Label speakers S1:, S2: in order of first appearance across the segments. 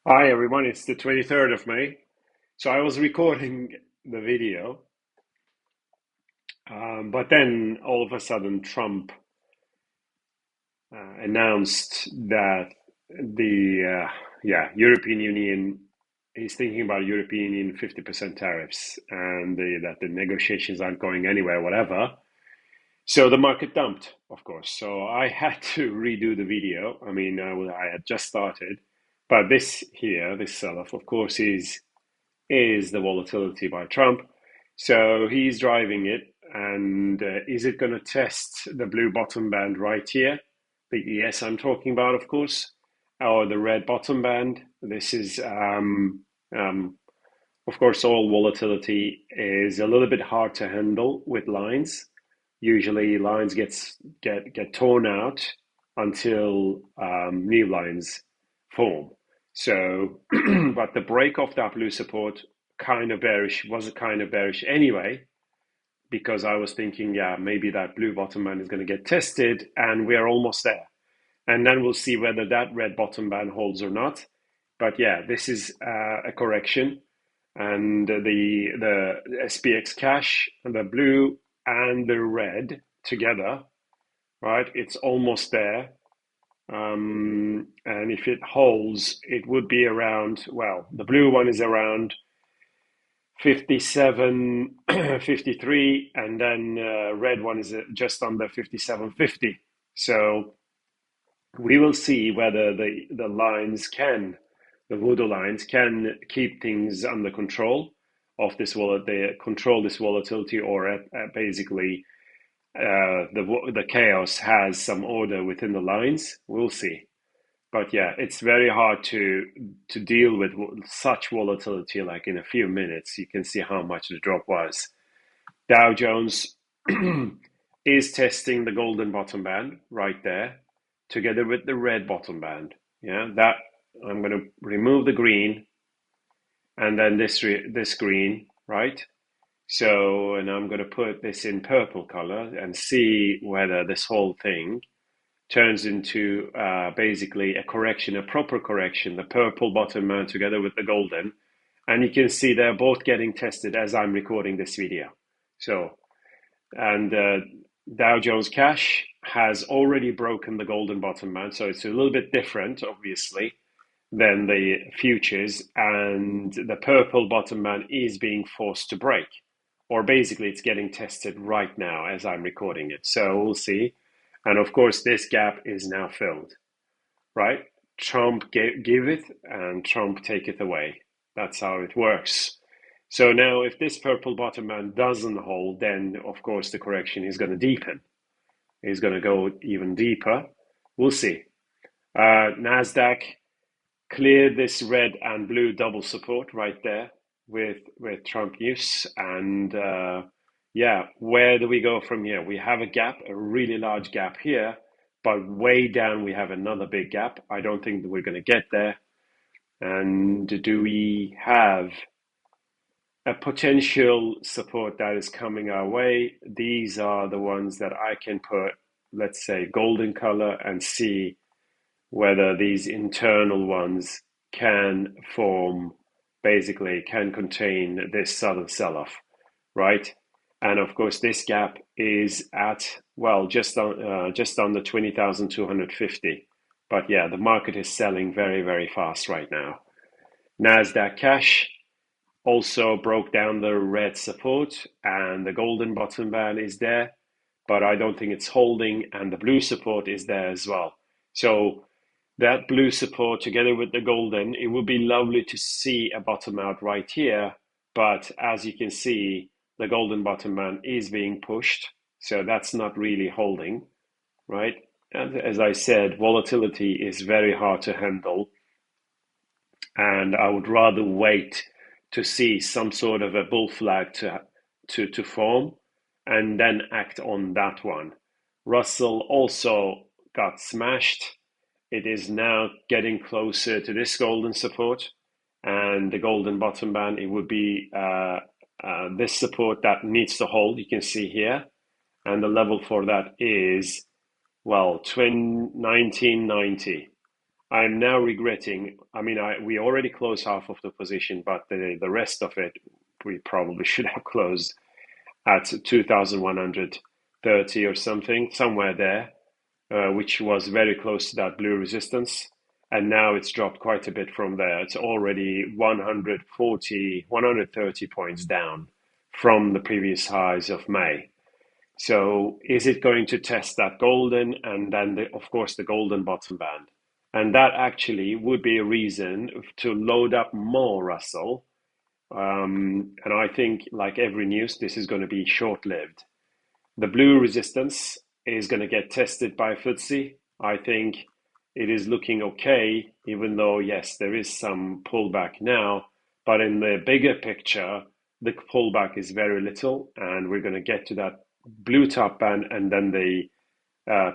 S1: Hi everyone, it's the 23rd of May. So I was recording the video, but then all of a sudden Trump announced that the European Union is thinking about European Union 50% tariffs and that the negotiations aren't going anywhere, whatever. So the market dumped, of course. So I had to redo the video. I mean, I had just started, but this here, this sell-off, of course, is the volatility by Trump. So he's driving it. And is it going to test the blue bottom band right here? The ES I'm talking about, of course, or the red bottom band. This is, of course, all volatility is a little bit hard to handle with lines. Usually, lines get torn out until new lines form. So, but the break of that blue support kind of bearish was kind of bearish anyway, because I was thinking, yeah, maybe that blue bottom band is going to get tested, and we're almost there. And then we'll see whether that red bottom band holds or not. But yeah, this is a correction, and the SPX cash, the blue and the red together, right? It's almost there. And if it holds, it would be around, well, the blue one is around 57, 53, and then red one is just under 57.50. So we will see whether the lines can, the voodoo lines can keep things under control of this they control this volatility, or basically the chaos has some order within the lines. We'll see. But yeah, it's very hard to deal with such volatility. Like in a few minutes, you can see how much the drop was. Dow Jones is testing the golden bottom band right there, together with the red bottom band. Yeah, that I'm going to remove the green and then this green, right? So, and I'm going to put this in purple color and see whether this whole thing turns into basically a correction, a proper correction, the purple bottom band together with the golden. And you can see they're both getting tested as I'm recording this video. So, and Dow Jones Cash has already broken the golden bottom band. So it's a little bit different, obviously, than the futures. And the purple bottom band is being forced to break. Or basically, it's getting tested right now as I'm recording it. So we'll see. And of course, this gap is now filled, right? Trump giveth and Trump taketh away. That's how it works. So now, if this purple bottom band doesn't hold, then of course the correction is going to deepen. It's going to go even deeper. We'll see. Nasdaq cleared this red and blue double support right there with Trump news, and yeah, where do we go from here? We have a gap, a really large gap here, but way down we have another big gap. I don't think that we're going to get there. And do we have a potential support that is coming our way? These are the ones that I can put, let's say, golden color, and see whether these internal ones can form, basically can contain this sudden sell-off, right? And of course, this gap is at, well, just under 20,250. But yeah, the market is selling very, very fast right now. Nasdaq cash also broke down the red support, and the golden bottom band is there, but I don't think it's holding, and the blue support is there as well. So that blue support together with the golden, it would be lovely to see a bottom out right here. But as you can see, the golden bottom band is being pushed. So that's not really holding, right? And as I said, volatility is very hard to handle. And I would rather wait to see some sort of a bull flag to form and then act on that one. Russell also got smashed. It is now getting closer to this golden support and the golden bottom band. It would be this support that needs to hold. You can see here, and the level for that is, well, 1990. I'm now regretting. I mean, we already closed half of the position, but the rest of it we probably should have closed at 2,130 or something, somewhere there, which was very close to that blue resistance. And now it's dropped quite a bit from there. It's already 140, 130 points down from the previous highs of May. So is it going to test that golden and then, of course, the golden bottom band? And that actually would be a reason to load up more, Russell. And I think, like every news, this is going to be short-lived. The blue resistance is going to get tested by FTSE. I think it is looking okay, even though, yes, there is some pullback now. But in the bigger picture, the pullback is very little, and we're going to get to that blue top band and then the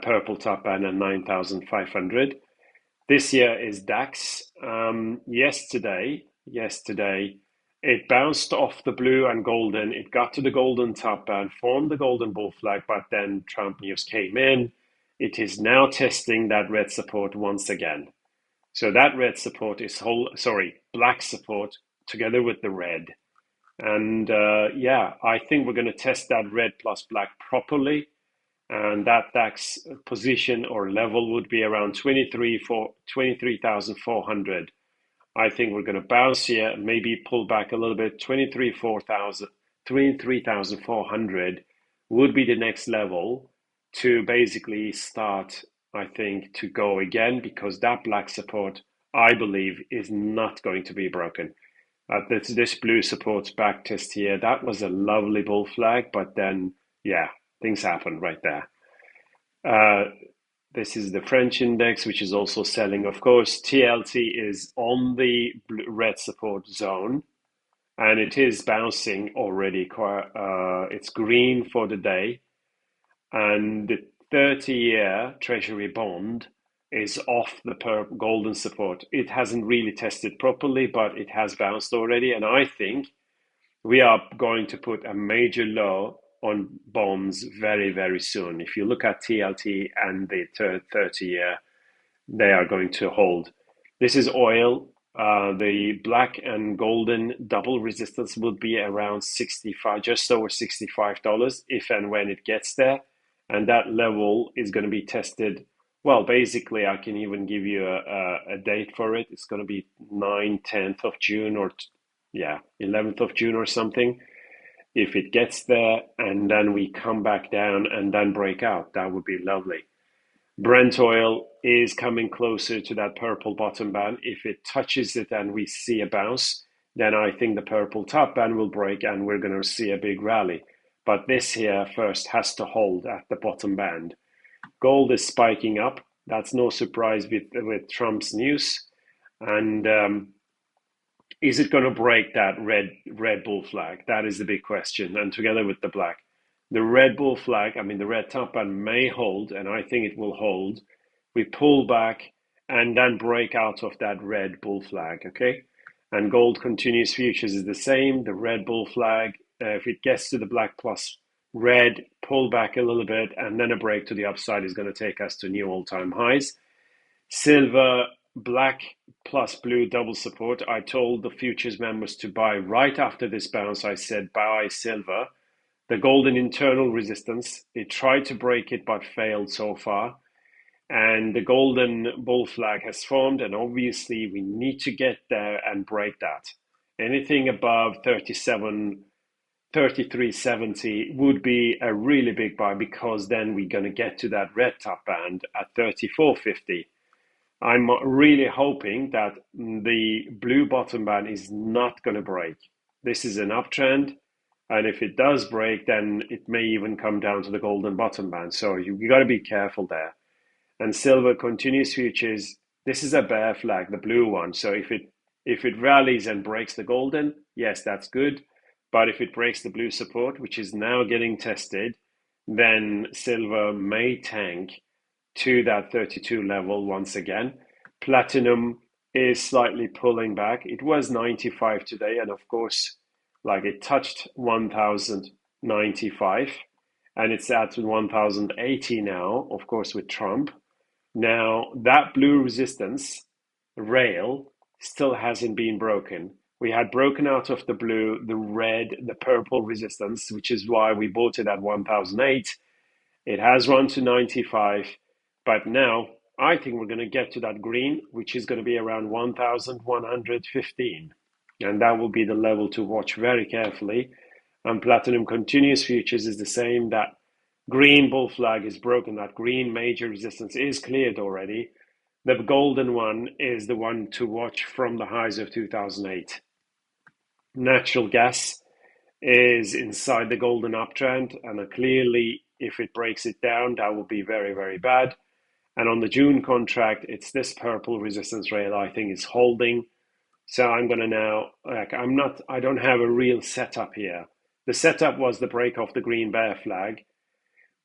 S1: purple top band at 9,500. This year is DAX. Yesterday, it bounced off the blue and golden. It got to the golden top band, formed the golden bull flag, but then Trump news came in. It is now testing that red support once again. So that red support is black support together with the red. And I think we're going to test that red plus black properly. And that DAX position or level would be around 23,400. I think we're going to bounce here, maybe pull back a little bit. 23,400 would be the next level to basically start, I think, to go again, because that black support, I believe, is not going to be broken. This blue support's back test here, that was a lovely bull flag, but then, yeah, things happen right there. This is the French index, which is also selling. Of course, TLT is on the red support zone, and it is bouncing already. It's green for the day, and the 30-year Treasury bond is off the golden support. It hasn't really tested properly, but it has bounced already, and I think we are going to put a major low on bonds very, very soon. If you look at TLT and the 30-year, they are going to hold. This is oil. The black and golden double resistance would be around 65, just over $65, if and when it gets there. And that level is going to be tested. Well, basically, I can even give you a date for it. It's going to be 10th of June or 11th of June or something. If it gets there and then we come back down and then break out, that would be lovely. Brent oil is coming closer to that purple bottom band. If it touches it and we see a bounce, then I think the purple top band will break and we're going to see a big rally. But this here first has to hold at the bottom band. Gold is spiking up. That's no surprise with Trump's news. And is it going to break that red bull flag? That is the big question. And together with the black, the red bull flag, I mean, the red top band may hold, and I think it will hold. We pull back and then break out of that red bull flag, okay? And gold continuous futures is the same. The red bull flag, if it gets to the black plus red, pull back a little bit, and then a break to the upside is going to take us to new all-time highs. Silver, black plus blue double support. I told the futures members to buy right after this bounce. I said buy silver. The golden internal resistance, it tried to break it but failed so far. And the golden bull flag has formed, and obviously we need to get there and break that. Anything above 33.70 would be a really big buy, because then we're going to get to that red top band at 34.50. I'm really hoping that the blue bottom band is not going to break. This is an uptrend, and if it does break, then it may even come down to the golden bottom band. So you got to be careful there. And silver continuous futures, this is a bear flag, the blue one. So if it rallies and breaks the golden, yes, that's good. But if it breaks the blue support, which is now getting tested, then silver may tank to that 32 level once again. Platinum is slightly pulling back. It was 95 today, and of course, like, it touched 1,095, and it's at 1,080 now, of course, with Trump. Now, that blue resistance rail still hasn't been broken. We had broken out of the blue, the red, the purple resistance, which is why we bought it at 1008. It has run to 95, but now I think we're going to get to that green, which is going to be around 1115. And that will be the level to watch very carefully. And Platinum Continuous Futures is the same. That green bull flag is broken. That green major resistance is cleared already. The golden one is the one to watch from the highs of 2008. Natural gas is inside the golden uptrend, and clearly, if it breaks it down, that will be very, very bad. And on the June contract, it's this purple resistance rail I think is holding. So I'm going to now, I don't have a real setup here. The setup was the break of the green bear flag.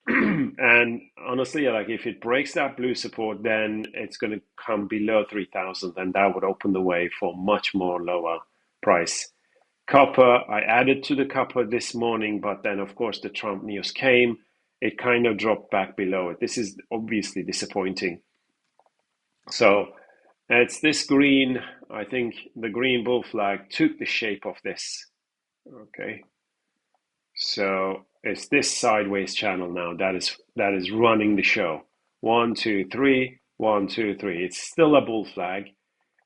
S1: And honestly, like if it breaks that blue support, then it's going to come below 3,000, and that would open the way for much more lower price. Copper, I added to the copper this morning, but then of course the Trump news came. It kind of dropped back below it. This is obviously disappointing. So it's this green, I think the green bull flag took the shape of this. Okay. So it's this sideways channel now that is running the show. 1, 2, 3, 1, 2, 3. It's still a bull flag,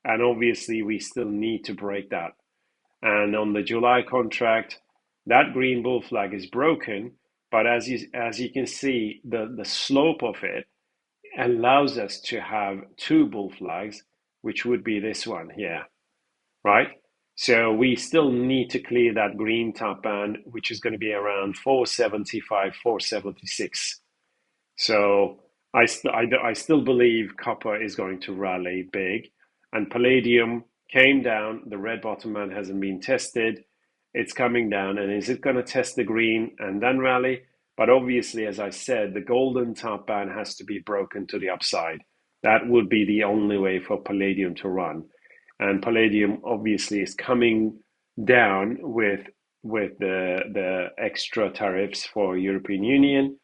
S1: and obviously we still need to break that. And on the July contract, that green bull flag is broken, but as you can see, the slope of it allows us to have two bull flags, which would be this one here, right? So we still need to clear that green top band, which is going to be around 475, 476. So I still believe copper is going to rally big, and palladium came down. The red bottom band hasn't been tested. It's coming down, and is it going to test the green and then rally? But obviously, as I said, the golden top band has to be broken to the upside. That would be the only way for palladium to run. And palladium obviously is coming down with the extra tariffs for European Union.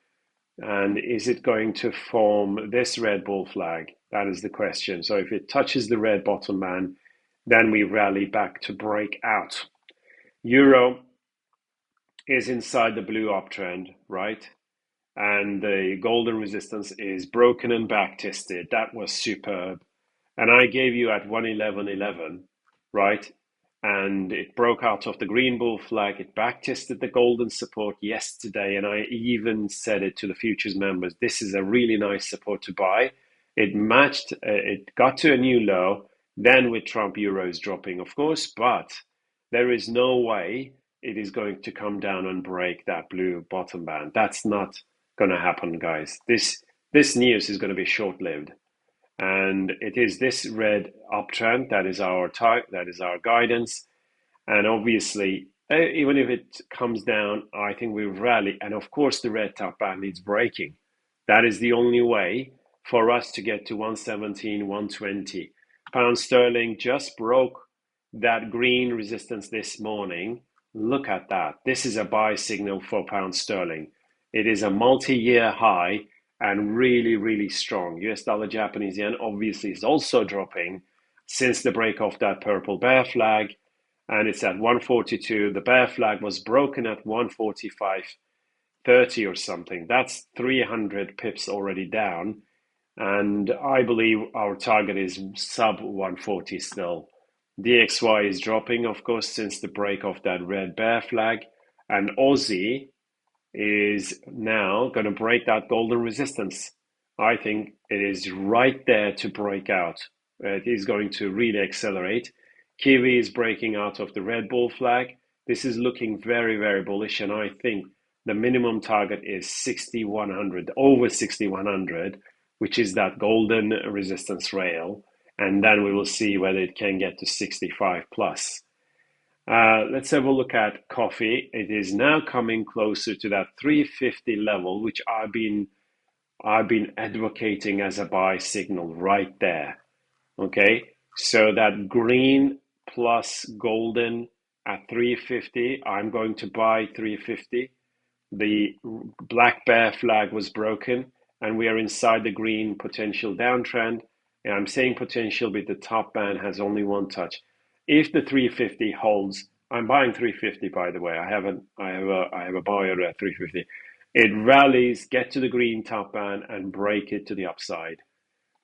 S1: And is it going to form this red bull flag? That is the question. So if it touches the red bottom band, then we rally back to break out. Euro is inside the blue uptrend, right? And the golden resistance is broken and back tested. That was superb. And I gave you at 111.11, right? And it broke out of the green bull flag. It back tested the golden support yesterday. And I even said it to the futures members. This is a really nice support to buy. It matched, it got to a new low. Then with Trump euros dropping, of course, but there is no way it is going to come down and break that blue bottom band. That's not going to happen, guys. This news is going to be short-lived. And it is this red uptrend that is our target, that is our guidance. And obviously, even if it comes down, I think we rally. And of course, the red top band needs breaking. That is the only way for us to get to 117, 120. Pound sterling just broke that green resistance this morning. Look at that. This is a buy signal for pound sterling. It is a multi-year high and really, really strong. US dollar Japanese yen obviously is also dropping since the break of that purple bear flag, and it's at 142. The bear flag was broken at 145.30 or something. That's 300 pips already down, and I believe our target is sub 140 still. DXY is dropping, of course, since the break of that red bear flag, and Aussie is now going to break that golden resistance. I think it is right there to break out. It is going to really accelerate. Kiwi is breaking out of the red bull flag. This is looking very, very bullish, and I think the minimum target is 6,100, over 6,100, which is that golden resistance rail, and then we will see whether it can get to 65 plus. Let's have a look at coffee. It is now coming closer to that 350 level, which I've been advocating as a buy signal right there. Okay, so that green plus golden at 350, I'm going to buy 350. The black bear flag was broken, and we are inside the green potential downtrend. And I'm saying potential, but the top band has only one touch. If the 350 holds, I'm buying 350 by the way. I have a buyer at 350. It rallies, get to the green top band, and break it to the upside.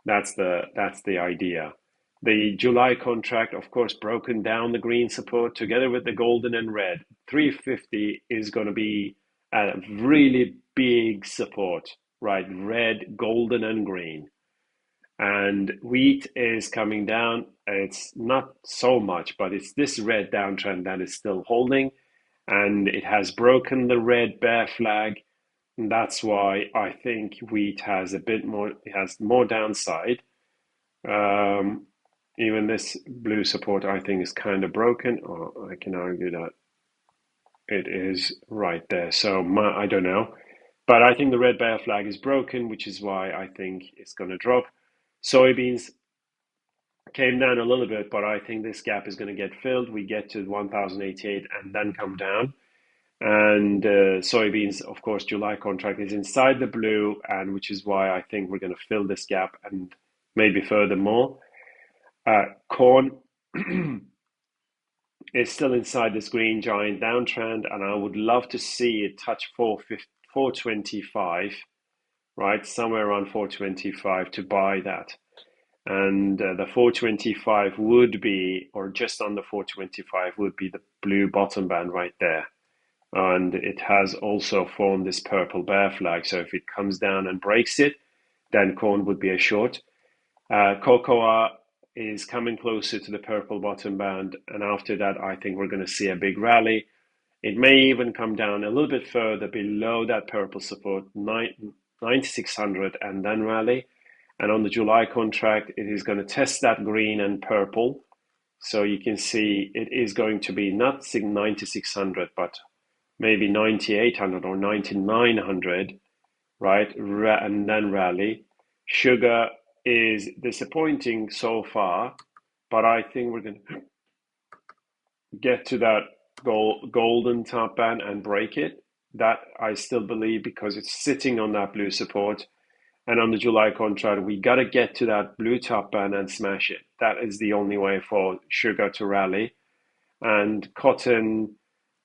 S1: That's the idea. The July contract, of course, broken down the green support together with the golden and red. 350 is going to be a really big support, right? Red, golden, and green. And wheat is coming down. It's not so much, but it's this red downtrend that is still holding, and it has broken the red bear flag. And that's why I think wheat has a bit more, it has more downside. Um, Even this blue support, I think, is kind of broken, or I can argue that it is right there. So I don't know. But I think the red bear flag is broken, which is why I think it's going to drop. Soybeans came down a little bit, but I think this gap is going to get filled. We get to 1088 and then come down. And soybeans, of course, July contract is inside the blue, and which is why I think we're going to fill this gap and maybe furthermore. Corn is still inside this green giant downtrend, and I would love to see it touch 425, right? Somewhere around 425 to buy that. And the 425 would be, or just under 425 would be the blue bottom band right there. And it has also formed this purple bear flag. So if it comes down and breaks it, then corn would be a short. Cocoa is coming closer to the purple bottom band, and after that, I think we're going to see a big rally. It may even come down a little bit further below that purple support, 9600, and then rally. And on the July contract, it is going to test that green and purple. So you can see it is going to be not 9600, but maybe 9800 or 9900, right? And then rally. Sugar is disappointing so far, but I think we're going to get to that golden top band and break it. That I still believe, because it's sitting on that blue support. And on the July contract, we got to get to that blue top band and smash it. That is the only way for sugar to rally. And cotton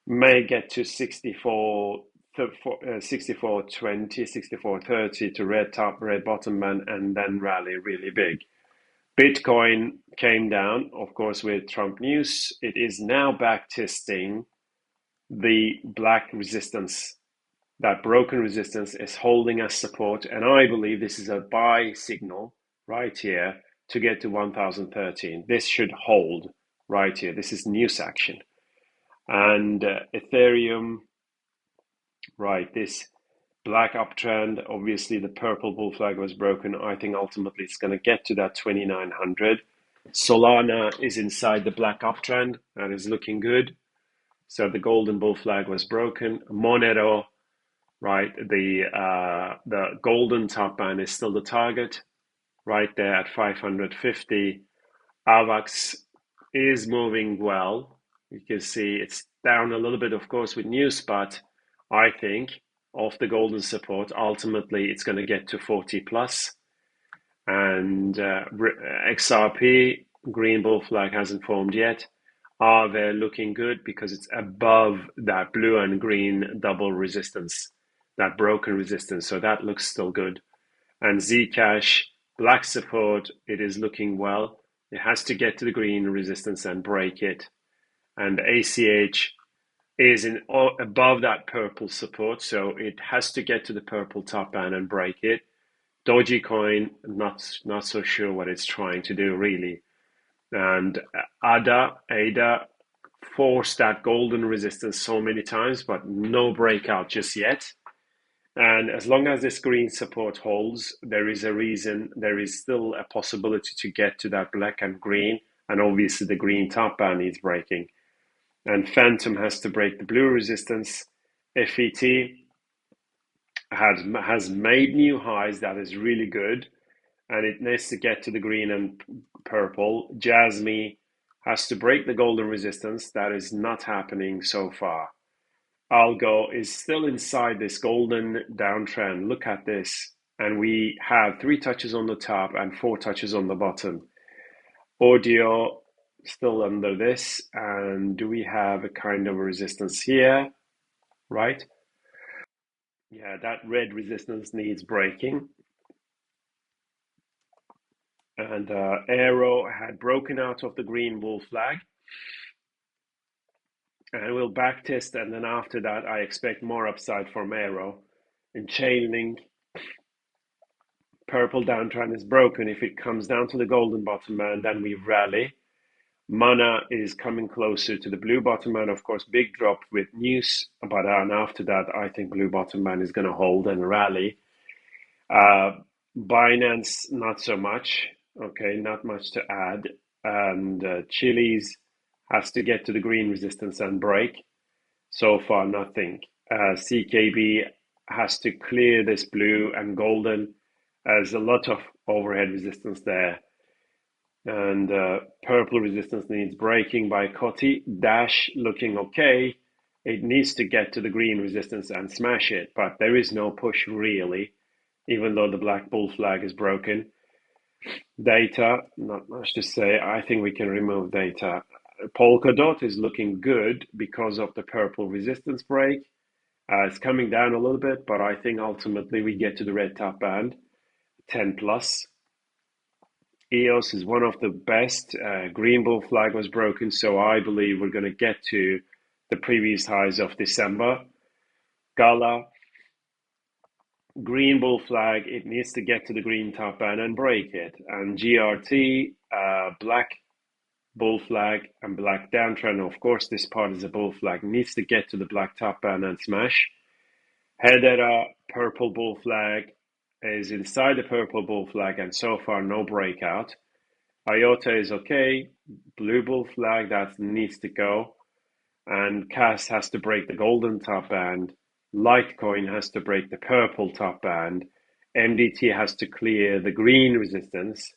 S1: may get to 64, 64.20, 64.30 to red top, red bottom band, and then rally really big. Bitcoin came down, of course, with Trump news. It is now back testing the black resistance. That broken resistance is holding as support, and I believe this is a buy signal right here to get to 1013. This should hold right here. This is news action. And Ethereum, right, this black uptrend, obviously the purple bull flag was broken. I think ultimately it's going to get to that 2900. Solana is inside the black uptrend. That is looking good. So the golden bull flag was broken. Monero, right, the golden top band is still the target right there at 550. AVAX is moving well. You can see it's down a little bit, of course, with news, but I think off the golden support, ultimately it's going to get to 40 plus. And XRP, green bull flag hasn't formed yet. Are they looking good because it's above that blue and green double resistance, that broken resistance. So that looks still good. And Zcash, black support, it is looking well. It has to get to the green resistance and break it. And ACH is above that purple support, so it has to get to the purple top band and break it. Dogecoin, not so sure what it's trying to do really. And ADA forced that golden resistance so many times, but no breakout just yet. And as long as this green support holds, there is still a possibility to get to that black and green, and obviously the green top band needs breaking. And Phantom has to break the blue resistance. FET has made new highs. That is really good. And it needs to get to the green and purple. Jasmy has to break the golden resistance. That is not happening so far. Algo is still inside this golden downtrend. Look at this. and we have 3 touches on the top and 4 touches on the bottom. Audio still under this, and do we have a kind of a resistance here, right? Yeah, that red resistance needs breaking. And arrow had broken out of the green bull flag, and we'll back test, and then after that I expect more upside from arrow. And chain link, purple downtrend is broken. If it comes down to the golden bottom band, then we rally. Mana is coming closer to the blue bottom band. Of course, big drop with news, but and after that, I think blue bottom band is going to hold and rally. Binance, not so much. Okay, not much to add. And Chili's has to get to the green resistance and break. So far, nothing. CKB has to clear this blue and golden. There's a lot of overhead resistance there. And purple resistance needs breaking by Coty. Dash looking okay. It needs to get to the green resistance and smash it, but there is no push really, even though the black bull flag is broken. Data, not much to say. I think we can remove data. Polkadot is looking good because of the purple resistance break. It's coming down a little bit, but I think ultimately we get to the red top band, 10 plus. EOS is one of the best. Green bull flag was broken, so I believe we're going to get to the previous highs of December. Gala, green bull flag, it needs to get to the green top band and break it. And GRT, black bull flag and black downtrend. Of course, this part is a bull flag, needs to get to the black top band and smash. Hedera, purple bull flag, is inside the purple bull flag, and so far no breakout. IOTA is okay. Blue bull flag, that needs to go. And CAS has to break the golden top band. Litecoin has to break the purple top band. MDT has to clear the green resistance.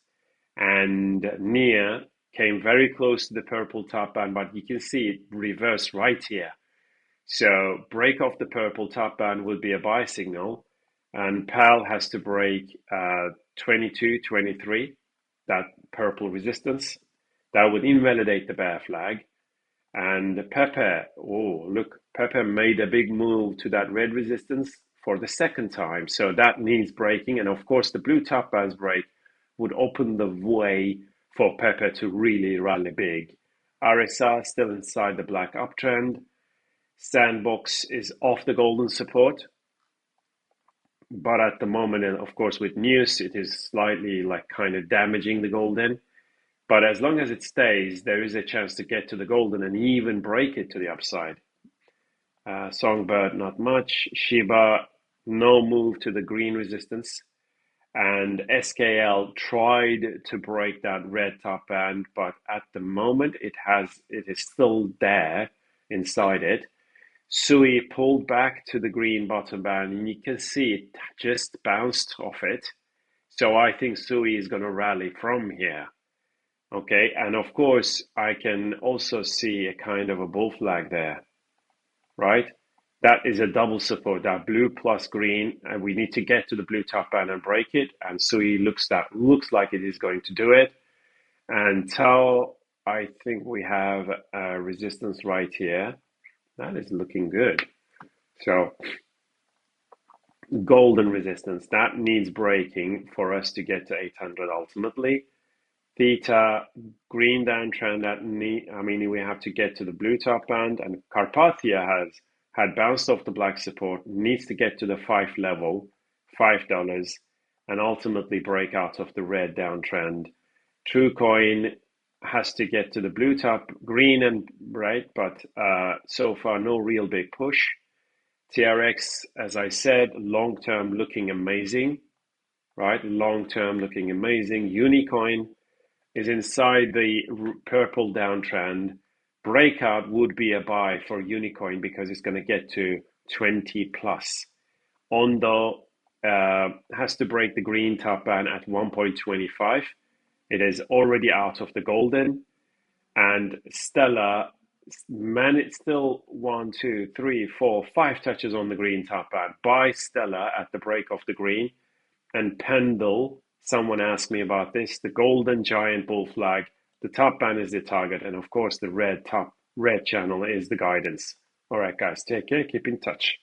S1: And NIA came very close to the purple top band, but you can see it reversed right here. So break off the purple top band would be a buy signal. And PAL has to break 22, 23, that purple resistance. That would invalidate the bear flag. And Pepe, oh, look, Pepe made a big move to that red resistance for the second time. So that needs breaking. And of course, the blue top bands break would open the way for Pepe to really rally big. RSR still inside the black uptrend. Sandbox is off the golden support. But at the moment, and of course, with news, it is slightly like kind of damaging the golden. But as long as it stays, there is a chance to get to the golden and even break it to the upside. Songbird, not much. Shiba, no move to the green resistance. And SKL tried to break that red top band, but at the moment it is still there inside it. Sui pulled back to the green bottom band, and you can see it just bounced off it. So I think Sui is going to rally from here. Okay, and of course, I can also see a kind of a bull flag there, right? That is a double support, that blue plus green, and we need to get to the blue top band and break it. And Sui looks like it is going to do it. And Tau, I think we have a resistance right here. That is looking good. So golden resistance, that needs breaking for us to get to 800 ultimately. Theta, green downtrend, we have to get to the blue top band, and Carpathia had bounced off the black support, needs to get to the 5 level, $5, and ultimately break out of the red downtrend. TrueCoin has to get to the blue top, green and right, but so far no real big push. TRX, as I said, long term looking amazing, right? Long term looking amazing. Unicoin is inside the purple downtrend. Breakout would be a buy for Unicoin because it's going to get to 20 plus. Ondo has to break the green top band at 1.25. It is already out of the golden. And Stella, man, it's still 1, 2, 3, 4, 5 touches on the green top band. Buy Stella at the break of the green. and pendle. Someone asked me about this. The golden giant bull flag. The top band is the target, and of course, the red channel is the guidance. All right, guys, take care. Keep in touch.